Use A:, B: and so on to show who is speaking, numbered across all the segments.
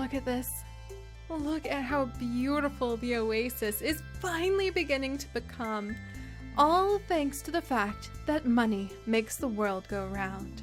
A: Look at this. Look at how beautiful the oasis is finally beginning to become. All thanks to the fact that money makes the world go round.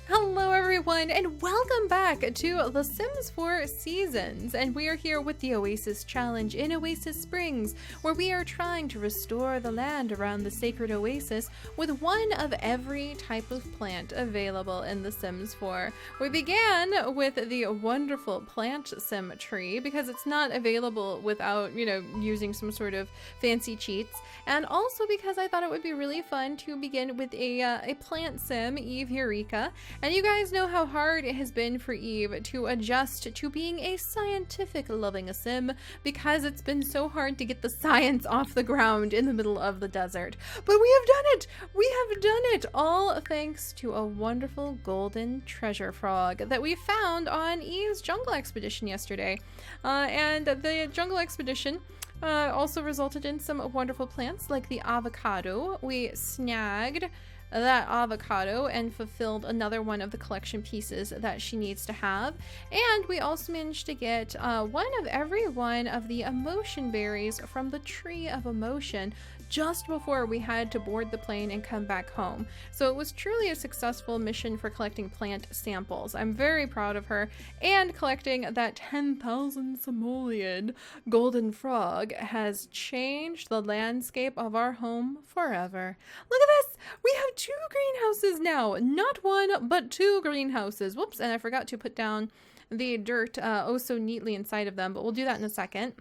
A: Hello everyone, and welcome back to The Sims 4 Seasons, and we are here with the Oasis Challenge in Oasis Springs, where we are trying to restore the land around the sacred oasis with one of every type of plant available in The Sims 4. We began with the wonderful plant sim tree, because it's not available without, using some sort of fancy cheats, and also because I thought it would be really fun to begin with a plant sim, Eve Eureka. And you guys know how hard it has been for Eve to adjust to being a scientific loving sim, because it's been so hard to get the science off the ground in the middle of the desert. But we have done it! We have done it! All thanks to a wonderful golden treasure frog that we found on Eve's jungle expedition yesterday. And the jungle expedition also resulted in some wonderful plants like the avocado. We snagged that avocado and fulfilled another one of the collection pieces that she needs to have. And we also managed to get one of every one of the emotion berries from the tree of emotion just before we had to board the plane and come back home. So it was truly a successful mission for collecting plant samples. I'm very proud of her, and collecting that 10,000 simoleon golden frog has changed the landscape of our home forever. Look at this! We have 2 greenhouses now! Not one, but 2 greenhouses. Whoops, and I forgot to put down the dirt oh so neatly inside of them, but we'll do that in a second.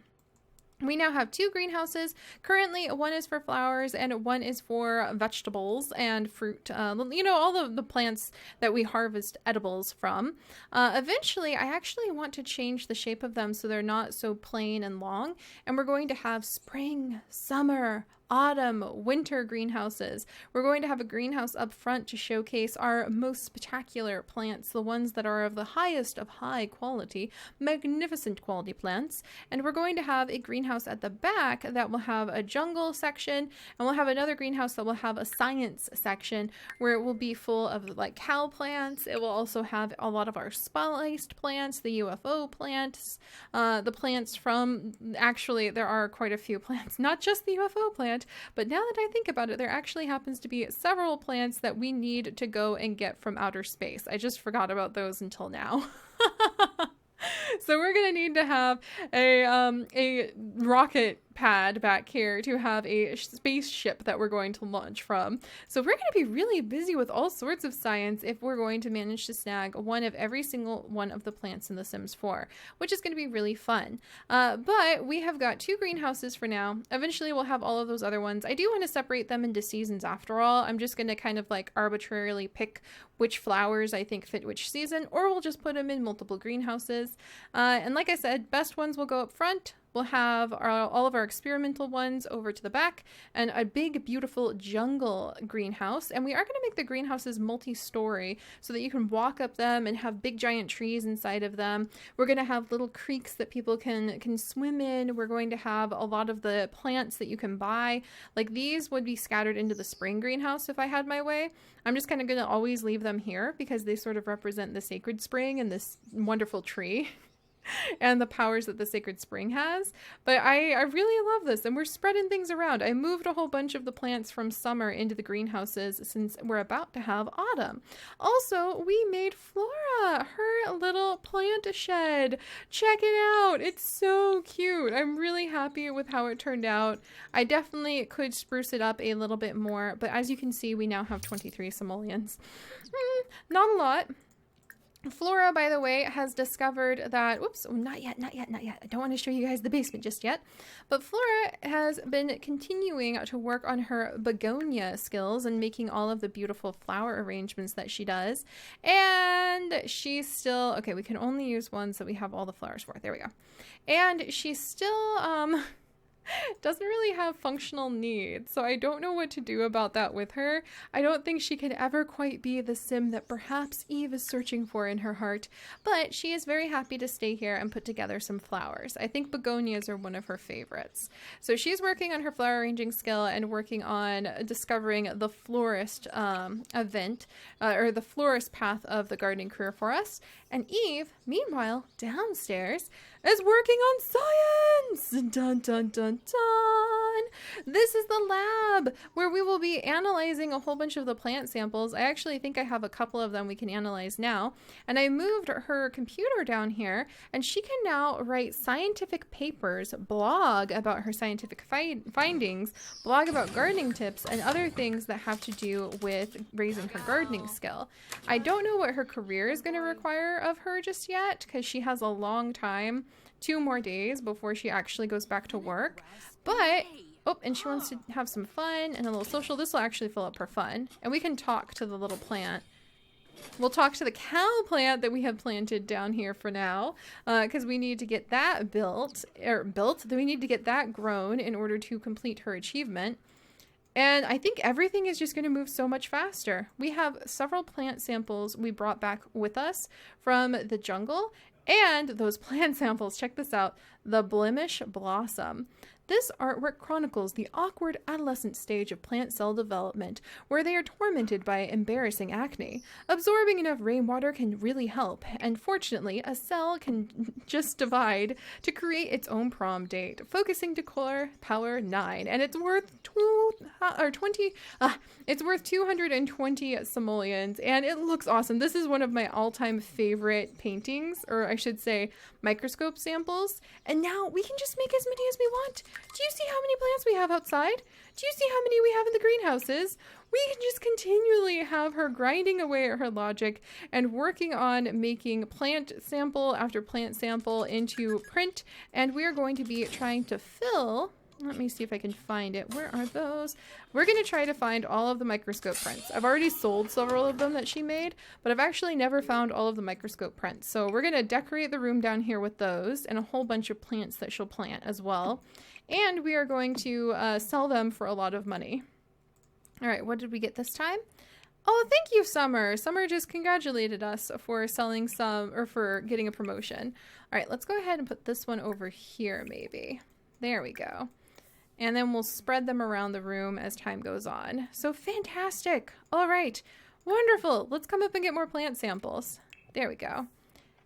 A: We now have 2 greenhouses. Currently, one is for flowers and one is for vegetables and fruit. All the plants that we harvest edibles from. Eventually, I actually want to change the shape of them so they're not so plain and long. And we're going to have spring, summer, autumn, winter greenhouses. We're going to have a greenhouse up front to showcase our most spectacular plants, the ones that are of the highest of high quality, magnificent quality plants. And we're going to have a greenhouse at the back that will have a jungle section, and we'll have another greenhouse that will have a science section where it will be full of like cow plants. It will also have a lot of our spliced plants, the UFO plants, the plants from, actually there are quite a few plants, not just the UFO plant. But now that I think about it, there actually happens to be several plants that we need to go and get from outer space. I just forgot about those until now. So we're going to need to have a rocket pad back here to have a spaceship that we're going to launch from. So we're going to be really busy with all sorts of science if we're going to manage to snag one of every single one of the plants in The Sims 4, which is going to be really fun. But we have got 2 greenhouses for now. Eventually we'll have all of those other ones. I do want to separate them into seasons after all. I'm just going to kind of like arbitrarily pick which flowers I think fit which season, or we'll just put them in multiple greenhouses. And like I said, best ones will go up front. We'll have all of our experimental ones over to the back, and a big, beautiful jungle greenhouse. And we are going to make the greenhouses multi-story so that you can walk up them and have big, giant trees inside of them. We're going to have little creeks that people can swim in. We're going to have a lot of the plants that you can buy. Like these would be scattered into the spring greenhouse if I had my way. I'm just kind of going to always leave them here because they sort of represent the sacred spring and this wonderful tree. And the powers that the sacred spring has. But I really love this, and we're spreading things around. I moved a whole bunch of the plants from summer into the greenhouses since we're about to have autumn. Also, we made Flora her little plant shed. Check it out. It's so cute. I'm really happy with how it turned out. I definitely could spruce it up a little bit more, but as you can see, we now have 23 simoleons. Not a lot. Flora, by the way, has discovered that, whoops, not yet. I don't want to show you guys the basement just yet. But Flora has been continuing to work on her begonia skills and making all of the beautiful flower arrangements that she does. And she's still, okay, we can only use ones that we have all the flowers for. There we go. And she's still, doesn't really have functional needs, so I don't know what to do about that with her. I don't think she could ever quite be the sim that perhaps Eve is searching for in her heart, but she is very happy to stay here and put together some flowers. I think begonias are one of her favorites. So she's working on her flower arranging skill and working on discovering the florist event, or the florist path of the gardening career for us. And Eve, meanwhile, downstairs, is working on science! Dun dun dun dun! This is the lab where we will be analyzing a whole bunch of the plant samples. I actually think I have a couple of them we can analyze now. And I moved her computer down here, and she can now write scientific papers, blog about her scientific findings, blog about gardening tips, and other things that have to do with raising her gardening skill. I don't know what her career is going to require of her just yet, because she has a long time, 2 more days before she actually goes back to work. But, oh, and she wants to have some fun and a little social. This will actually fill up her fun. And we can talk to the little plant. We'll talk to the cow plant that we have planted down here for now, because we need to get that built. Then we need to get that grown in order to complete her achievement. And I think everything is just going to move so much faster. We have several plant samples we brought back with us from the jungle. And those plant samples, check this out, the blemish blossom. This artwork chronicles the awkward adolescent stage of plant cell development, where they are tormented by embarrassing acne. Absorbing enough rainwater can really help, and fortunately, a cell can just divide to create its own prom date, focusing decor power 9, and it's worth 220 simoleons, and it looks awesome. This is one of my all-time favorite paintings, or I should say microscope samples, and now we can just make as many as we want. Do you see how many plants we have outside? Do you see how many we have in the greenhouses? We can just continually have her grinding away at her logic and working on making plant sample after plant sample into print, and we are going to be trying to fill... Let me see if I can find it. Where are those? We're going to try to find all of the microscope prints. I've already sold several of them that she made, but I've actually never found all of the microscope prints. So we're going to decorate the room down here with those and a whole bunch of plants that she'll plant as well. And we are going to sell them for a lot of money. All right, what did we get this time? Oh, thank you, Summer. Summer just congratulated us for selling some, or for getting a promotion. All right, let's go ahead and put this one over here maybe. There we go. And then we'll spread them around the room as time goes on. So fantastic. All right. Wonderful. Let's come up and get more plant samples. There we go.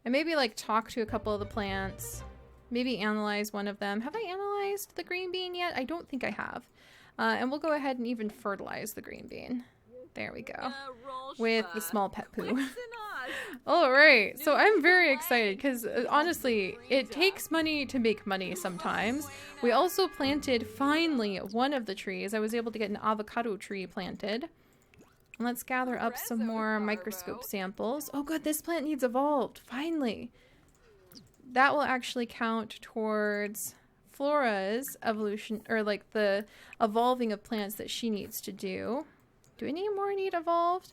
A: And maybe like talk to a couple of the plants. Maybe analyze one of them. Have I analyzed the green bean yet? I don't think I have. And we'll go ahead and even fertilize the green bean. There we go. With the small pet poo. All right. So I'm very excited because honestly, it takes money to make money sometimes. We also planted finally one of the trees. I was able to get an avocado tree planted. Let's gather up some more microscope samples. Oh good, this plant needs evolved. Finally. That will actually count towards Flora's evolution, or like the evolving of plants that she needs to do. Do any more need evolved?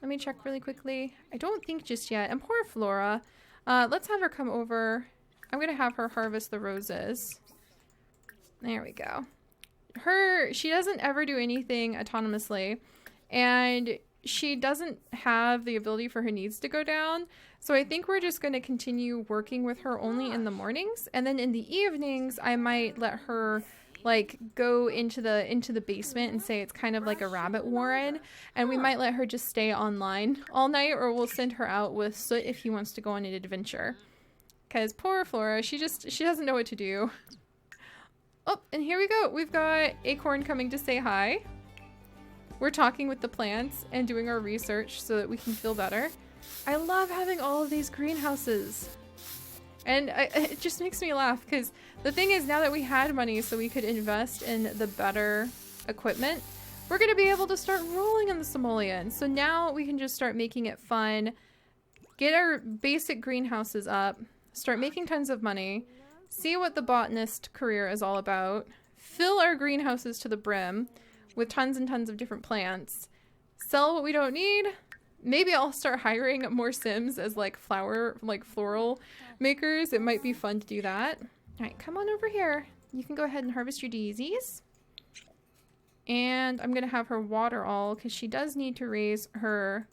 A: Let me check really quickly. I don't think just yet. And poor Flora. Let's have her come over. I'm going to have her harvest the roses. There we go. She doesn't ever do anything autonomously. And she doesn't have the ability for her needs to go down. So I think we're just going to continue working with her only in the mornings. And then in the evenings, I might let her like go into the basement and say it's kind of like a rabbit warren, and we might let her just stay online all night, or we'll send her out with Soot if he wants to go on an adventure, because poor Flora, she doesn't know what to do. Oh, and here we go. We've got Acorn coming to say hi. We're talking with the plants and doing our research so that we can feel better. I love having all of these greenhouses. And it just makes me laugh because the thing is, now that we had money so we could invest in the better equipment, we're going to be able to start rolling in the simoleon. So now we can just start making it fun, get our basic greenhouses up, start making tons of money, see what the botanist career is all about, fill our greenhouses to the brim with tons and tons of different plants, sell what we don't need. Maybe I'll start hiring more Sims as like floral makers. It might be fun to do that. All right, come on over here. you can go ahead and harvest your daisies. And I'm going to have her water all because she does need to raise her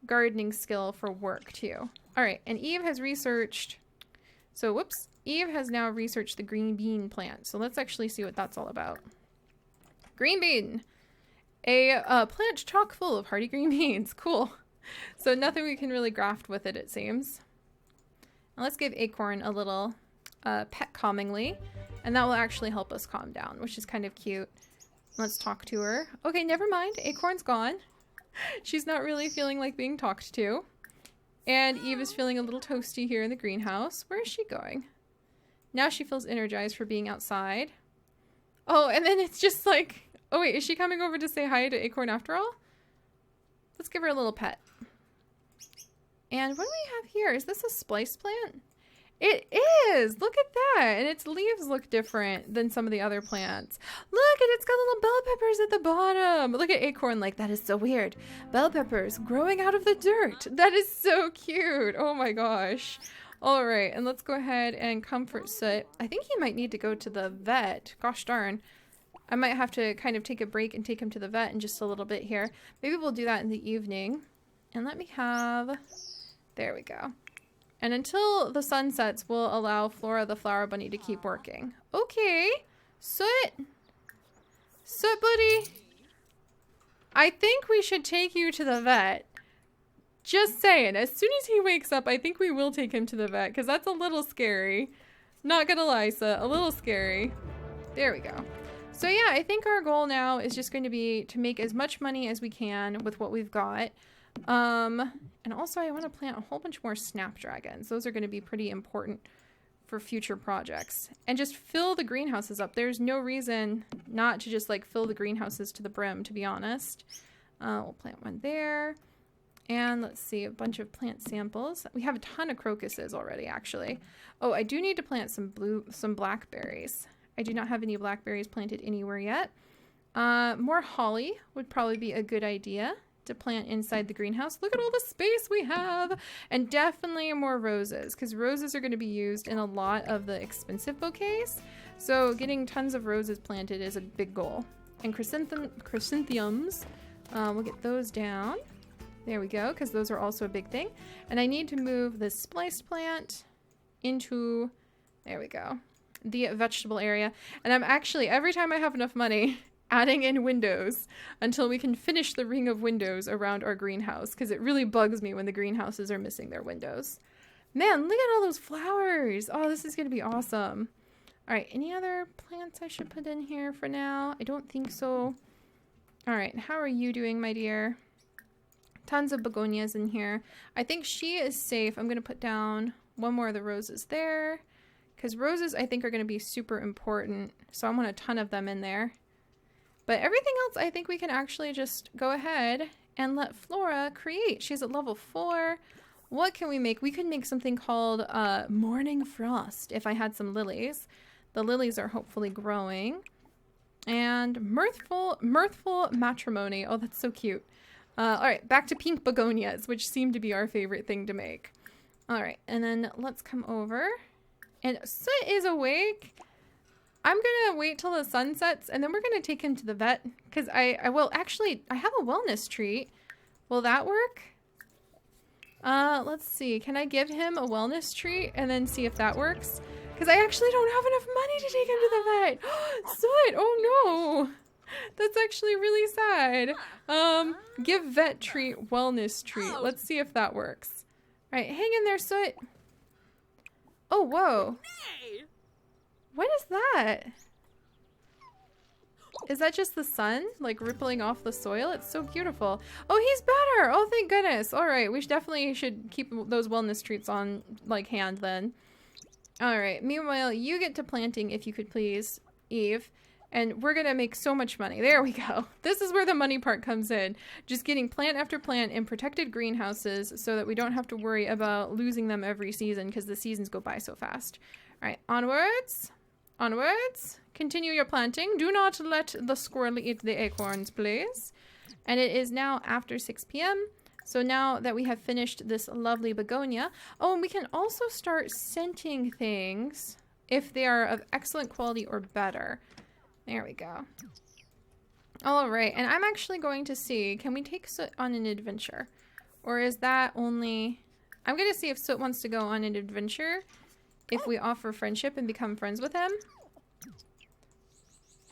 A: gardening skill for work too. All right, and Eve has researched, so whoops, Eve has now researched the green bean plant. So let's actually see what that's all about. Green bean, a plant chock full of hardy green beans. Cool. So nothing we can really graft with it, it seems. And let's give Acorn a little pet calmingly, and that will actually help us calm down, which is kind of cute. Let's talk to her. Okay, never mind. Acorn's gone. She's not really feeling like being talked to. And Eve is feeling a little toasty here in the greenhouse. Where is she going? Now she feels energized for being outside. Oh, and then it's just like... Oh, wait. Is she coming over to say hi to Acorn after all? Let's give her a little pet. And what do we have here? Is this a splice plant? It is! Look at that! And its leaves look different than some of the other plants. Look, and it's got little bell peppers at the bottom. Look at Acorn like, that is so weird. Bell peppers growing out of the dirt. That is so cute. Oh my gosh. All right, and let's go ahead and comfort Soot. I think he might need to go to the vet. Gosh darn. I might have to kind of take a break and take him to the vet in just a little bit here. Maybe we'll do that in the evening. And let me have... There we go. And until the sun sets, we'll allow Flora the flower bunny to keep working. Okay. Soot. Soot, buddy. I think we should take you to the vet. Just saying. As soon as he wakes up, I think we will take him to the vet, because that's a little scary. Not gonna lie, Soot. A little scary. There we go. So yeah, I think our goal now is just going to be to make as much money as we can with what we've got. And also I want to plant a whole bunch more snapdragons. Those are going to be pretty important for future projects. And just fill the greenhouses up. There's no reason not to just like fill the greenhouses to the brim, to be honest. We'll plant one there. And let's see, a bunch of plant samples. We have a ton of crocuses already, actually. Oh, I do need to plant some blackberries. I do not have any blackberries planted anywhere yet. More holly would probably be a good idea to plant inside the greenhouse. Look at all the space we have. And definitely more roses, because roses are going to be used in a lot of the expensive bouquets. So getting tons of roses planted is a big goal. And chrysanthemums, we'll get those down. There we go, because those are also a big thing. And I need to move the spliced plant into, there we go, the vegetable area. And I'm actually, every time I have enough money, adding in windows until we can finish the ring of windows around our greenhouse, because it really bugs me when the greenhouses are missing their windows. Man, look at all those flowers. Oh, this is going to be awesome. All right, any other plants I should put in here for now? I don't think so. All right, how are you doing, my dear? Tons of begonias in here. I think she is safe. I'm going to put down one more of the roses there, because roses I think are going to be super important. So I want a ton of them in there. But everything else, I think we can actually just go ahead and let Flora create. She's at level 4. What can we make? We could make something called Morning Frost if I had some lilies. The lilies are hopefully growing. And Mirthful Matrimony. Oh, that's so cute. All right, back to pink begonias, which seem to be our favorite thing to make. All right, and then let's come over. And Soot is awake. I'm gonna wait till the sun sets, and then we're gonna take him to the vet, because I will actually, I have a wellness treat. Will that work? Let's see. Can I give him a wellness treat and then see if that works? Because I actually don't have enough money to take him to the vet. Soot, oh no. That's actually really sad. Give vet treat, wellness treat. Let's see if that works. All right, hang in there, Soot. Oh, whoa. What is that? Is that just the sun, like rippling off the soil? It's so beautiful. Oh, he's better. Oh, thank goodness. All right, we definitely should keep those wellness treats on like hand then. All right, meanwhile, you get to planting if you could please, Eve. And we're gonna make so much money. There we go. This is where the money part comes in. Just getting plant after plant in protected greenhouses so that we don't have to worry about losing them every season, because the seasons go by so fast. All right, onwards. Onwards. Continue your planting. Do not let the squirrel eat the acorns, please. And it is now after 6 p.m. So now that we have finished this lovely begonia. Oh, and we can also start scenting things if they are of excellent quality or better. There we go. All right, and I'm actually going to see, can we take Soot on an adventure? Or is that only... I'm going to see if Soot wants to go on an adventure if we offer friendship and become friends with him.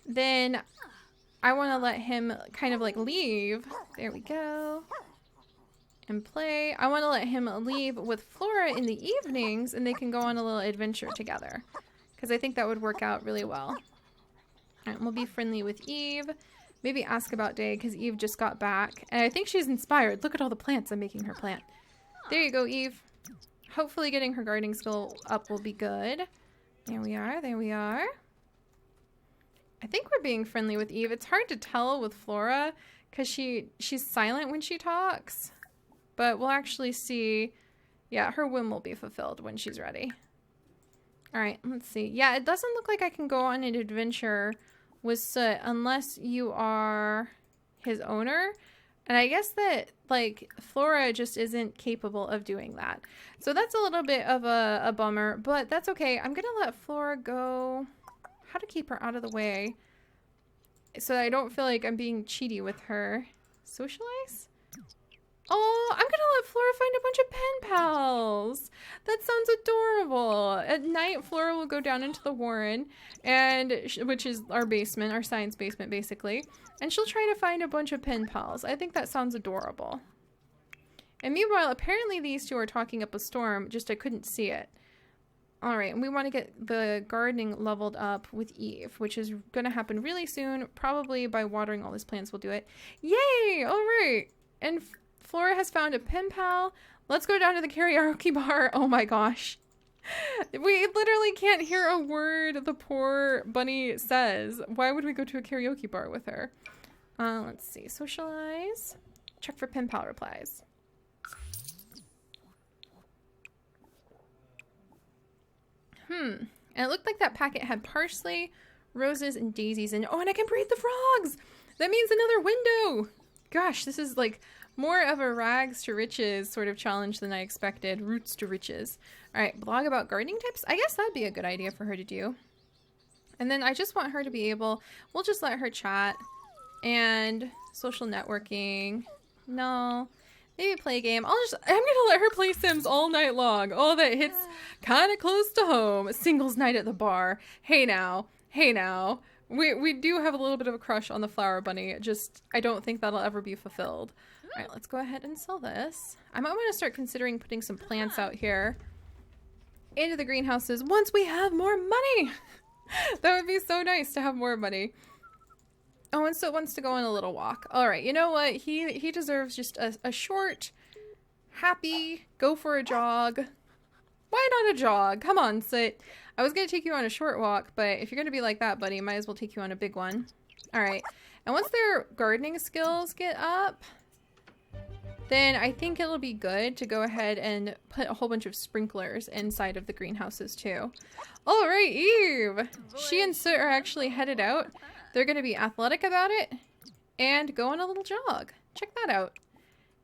A: Then I want to let him kind of like leave. There we go. And play. I want to let him leave with Flora in the evenings and they can go on a little adventure together. Because I think that would work out really well. All right, we'll be friendly with Eve. Maybe ask about Day because Eve just got back. And I think she's inspired. Look at all the plants I'm making her plant. There you go, Eve. Hopefully getting her gardening skill up will be good. There we are. There we are. I think we're being friendly with Eve. It's hard to tell with Flora because she's silent when she talks. But we'll actually see. Yeah, her whim will be fulfilled when she's ready. All right, let's see. Yeah, it doesn't look like I can go on an adventure with Soot unless you are his owner. And I guess that, like, Flora just isn't capable of doing that. So that's a little bit of a bummer, but that's okay. I'm going to let Flora go. How to keep her out of the way so I don't feel like I'm being cheaty with her. Socialize? Oh, I'm gonna let Flora find a bunch of pen pals. That sounds adorable. At night, Flora will go down into the warren, and which is our basement, our science basement, basically. And she'll try to find a bunch of pen pals. I think that sounds adorable. And meanwhile, apparently these two are talking up a storm, just I couldn't see it. All right, and we want to get the gardening leveled up with Eve, which is going to happen really soon. Probably by watering all these plants will do it. Yay! All right. And Flora has found a pen pal. Let's go down to the karaoke bar. Oh my gosh. We literally can't hear a word the poor bunny says. Why would we go to a karaoke bar with her? Let's see. Socialize. Check for pen pal replies. And it looked like that packet had parsley, roses, and daisies in it. Oh, and I can breed the frogs! That means another window! Gosh, this is like more of a rags to riches sort of challenge than I expected. Roots to riches. Alright, blog about gardening tips? I guess that'd be a good idea for her to do. And then I just want her to be able... We'll just let her chat. And social networking. No... Maybe play a game. I'm gonna let her play Sims all night long. Oh, that hits kind of close to home. Singles night at the bar. Hey now. Hey now. We do have a little bit of a crush on the flower bunny. Just, I don't think that'll ever be fulfilled. All right, let's go ahead and sell this. I might want to start considering putting some plants out here into the greenhouses once we have more money. That would be so nice to have more money. Oh, and so wants to go on a little walk. All right, you know what? He deserves just a short, happy, go for a jog. Why not a jog? Come on, Sit. I was going to take you on a short walk, but if you're going to be like that, buddy, might as well take you on a big one. All right. And once their gardening skills get up, then I think it'll be good to go ahead and put a whole bunch of sprinklers inside of the greenhouses too. All right, Eve. She and Sit are actually headed out. They're going to be athletic about it and go on a little jog. Check that out.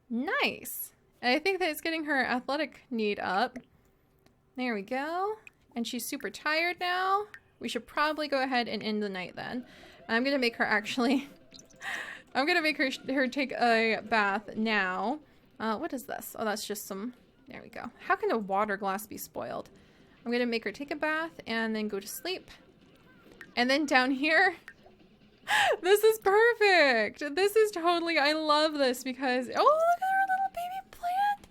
A: Nice. And I think that it's getting her athletic need up. There we go. And she's super tired now. We should probably go ahead and end the night then. I'm going to make her actually... I'm going to make her take a bath now. What is this? Oh, that's just some... There we go. How can a water glass be spoiled? I'm going to make her take a bath and then go to sleep. And then down here... This is perfect. This is totally, I love this because, oh, look at our little baby plant.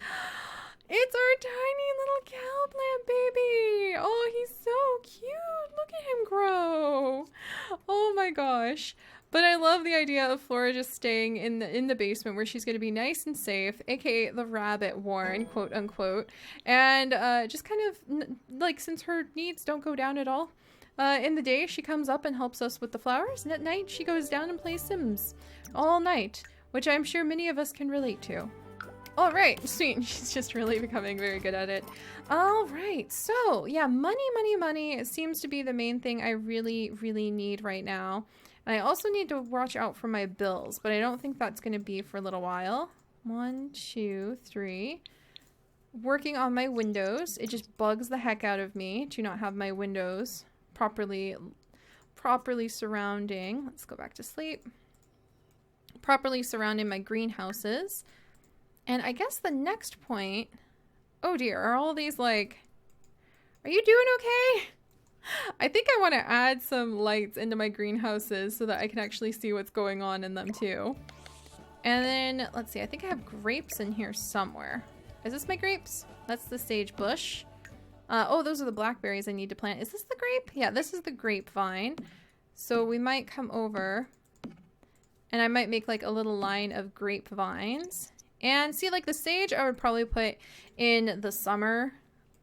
A: It's our tiny little cow plant baby. Oh, he's so cute. Look at him grow. Oh my gosh. But I love the idea of Flora just staying in the basement where she's going to be nice and safe, aka the rabbit warren, quote unquote. And just kind of like, since her needs don't go down at all. In the day, she comes up and helps us with the flowers, and at night, she goes down and plays Sims all night, which I'm sure many of us can relate to. All right, sweet. She's just really becoming very good at it. All right, so yeah, money, money, money. It seems to be the main thing I really, really need right now. And I also need to watch out for my bills, but I don't think that's going to be for a little while. 1, 2, 3. working on my windows. It just bugs the heck out of me to not have my windows properly surrounding. Let's go back to sleep. Properly surrounding my greenhouses. And I guess the next point... Oh dear, are all these like... Are you doing okay? I think I want to add some lights into my greenhouses so that I can actually see what's going on in them too. And then, let's see, I think I have grapes in here somewhere. Is this my grapes? That's the sage bush. Oh, those are the blackberries I need to plant. Is this the grape? Yeah, this is the grapevine. So we might come over and I might make like a little line of grapevines. And see, like the sage I would probably put in the summer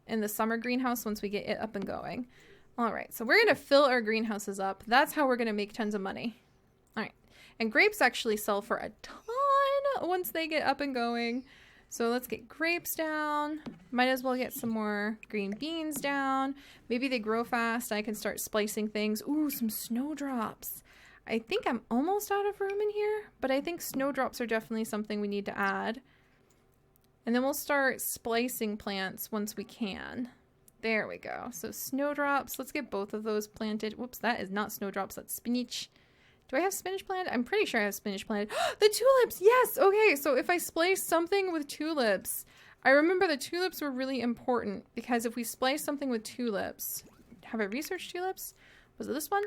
A: greenhouse once we get it up and going. All right, so we're going to fill our greenhouses up. That's how we're going to make tons of money. All right, and grapes actually sell for a ton once they get up and going. So let's get grapes down. Might as well get some more green beans down. Maybe they grow fast. I can start splicing things. Ooh, some snowdrops. I think I'm almost out of room in here, but I think snowdrops are definitely something we need to add. And then we'll start splicing plants once we can. There we go. So snowdrops, let's get both of those planted. Whoops, that is not snowdrops, that's spinach. Do I have spinach planted? I'm pretty sure I have spinach planted. The tulips, yes! Okay, so if I splice something with tulips, I remember the tulips were really important because if we splice something with tulips, have I researched tulips? Was it this one?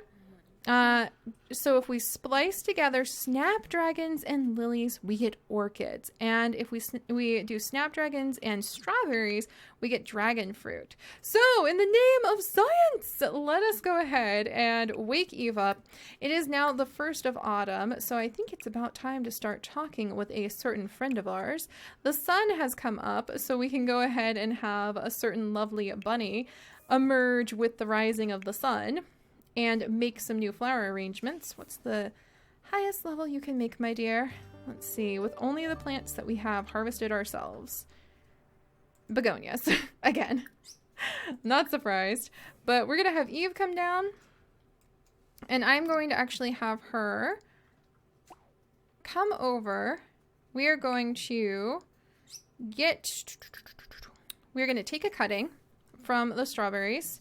A: So if we splice together snapdragons and lilies, we get orchids. And if we do snapdragons and strawberries, we get dragon fruit. So in the name of science, let us go ahead and wake Eve up. It is now the 1st of autumn, so I think it's about time to start talking with a certain friend of ours. The sun has come up, so we can go ahead and have a certain lovely bunny emerge with the rising of the sun. And make some new flower arrangements. What's the highest level you can make, my dear? Let's see. With only the plants that we have harvested ourselves. Begonias. Again. Not surprised. But we're going to have Eve come down. And I'm going to actually have her come over. We are going to we're going to take a cutting from the strawberries.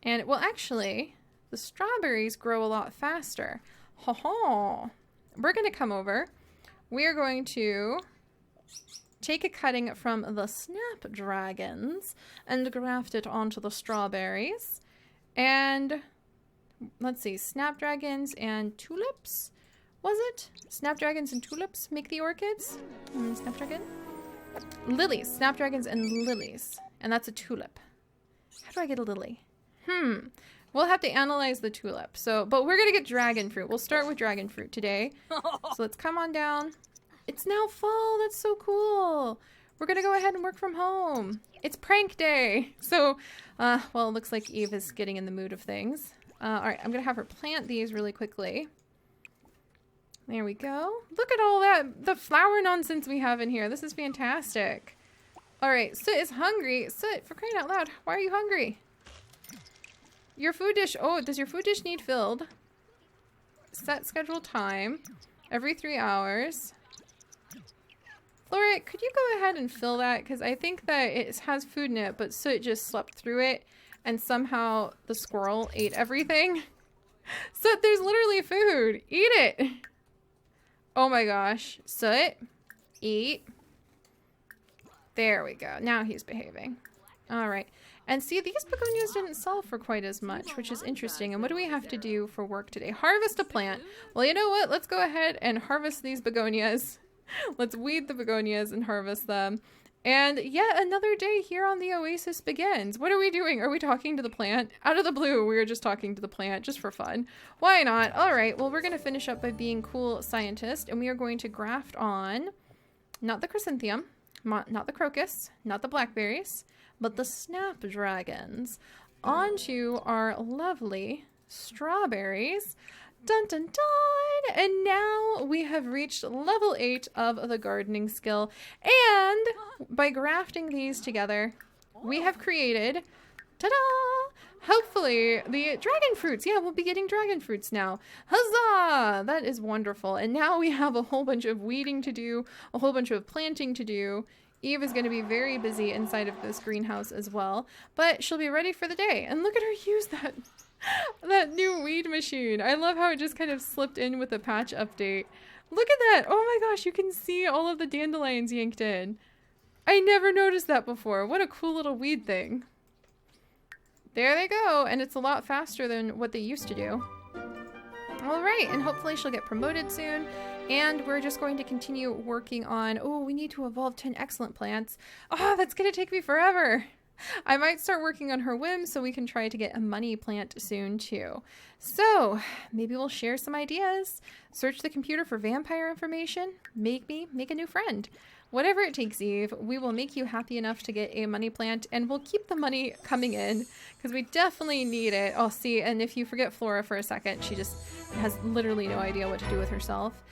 A: And, well, actually, the strawberries grow a lot faster. Ha-ha! We're going to come over. We're going to take a cutting from the snapdragons and graft it onto the strawberries. And, let's see, snapdragons and tulips? Was it? Snapdragons and tulips make the orchids? Snapdragon? Lilies. Snapdragons and lilies. And that's a tulip. How do I get a lily? We'll have to analyze the tulip. So, but we're gonna get dragon fruit. We'll start with dragon fruit today. So let's come on down. It's now fall. That's so cool. We're gonna go ahead and work from home. It's prank day. So, well, it looks like Eve is getting in the mood of things. All right, I'm gonna have her plant these really quickly. There we go. Look at all the flower nonsense we have in here. This is fantastic. All right, Soot is hungry. Soot, for crying out loud, why are you hungry? Your food dish, oh, does your food dish need filled? Set scheduled time. Every 3 hours. Flora, could you go ahead and fill that? Because I think that it has food in it, but Soot just slept through it. And somehow the squirrel ate everything. Soot, there's literally food. Eat it. Oh my gosh. Soot, eat. There we go. Now he's behaving. All right. And see, these begonias didn't sell for quite as much, which is interesting. And what do we have to do for work today? Harvest a plant. Well, you know what? Let's go ahead and harvest these begonias. Let's weed the begonias and harvest them. And yet another day here on the Oasis begins. What are we doing? Are we talking to the plant? Out of the blue, we were just talking to the plant, just for fun. Why not? All right, well, we're going to finish up by being cool scientists. And we are going to graft on, not the chrysanthemum, not the crocus, not the blackberries, but the snapdragons onto our lovely strawberries. Dun dun dun! And now we have reached level 8 of the gardening skill. And by grafting these together, we have created, ta-da! Hopefully the dragon fruits. Yeah, we'll be getting dragon fruits now. Huzzah! That is wonderful. And now we have a whole bunch of weeding to do, a whole bunch of planting to do. Eve is going to be very busy inside of this greenhouse as well, but she'll be ready for the day. And look at her use that new weed machine. I love how it just kind of slipped in with a patch update. Look at that. Oh my gosh, you can see all of the dandelions yanked in. I never noticed that before. What a cool little weed thing. There they go, and it's a lot faster than what they used to do. All right, and hopefully she'll get promoted soon. And we're just going to continue working on, oh, we need to evolve 10 excellent plants. Oh, that's going to take me forever. I might start working on her whim so we can try to get a money plant soon too. So maybe we'll share some ideas, search the computer for vampire information, make a new friend. Whatever it takes, Eve, we will make you happy enough to get a money plant, and we'll keep the money coming in because we definitely need it. Oh, see, and if you forget Flora for a second, she just has literally no idea what to do with herself.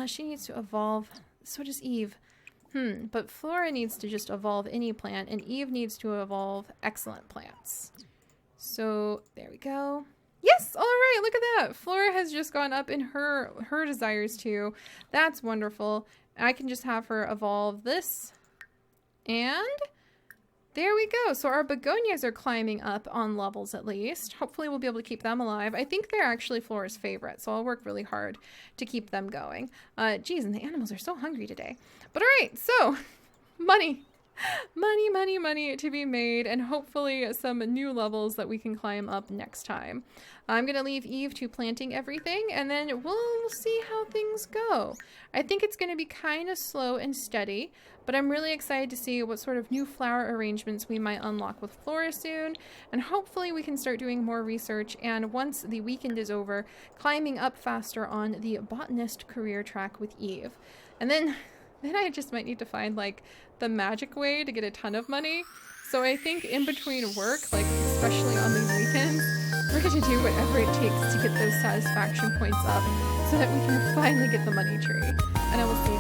A: She needs to evolve. So does Eve. But Flora needs to just evolve any plant, and Eve needs to evolve excellent plants. So there we go. Yes, all right, look at that. Flora has just gone up in her desires too. That's wonderful. I can just have her evolve this. And there we go. So our begonias are climbing up on levels at least. Hopefully we'll be able to keep them alive. I think they're actually Flora's favorite, so I'll work really hard to keep them going. Geez, and the animals are so hungry today. But all right, so money. Money to be made, and hopefully some new levels that we can climb up next time. I'm going to leave Eve to planting everything, and then we'll see how things go. I think it's going to be kind of slow and steady, but I'm really excited to see what sort of new flower arrangements we might unlock with Flora soon, and hopefully we can start doing more research, and once the weekend is over, climbing up faster on the botanist career track with Eve. And then I just might need to find like the magic way to get a ton of money. So I think in between work, like especially on these weekends, we're going to do whatever it takes to get those satisfaction points up so that we can finally get the money tree. And I will see you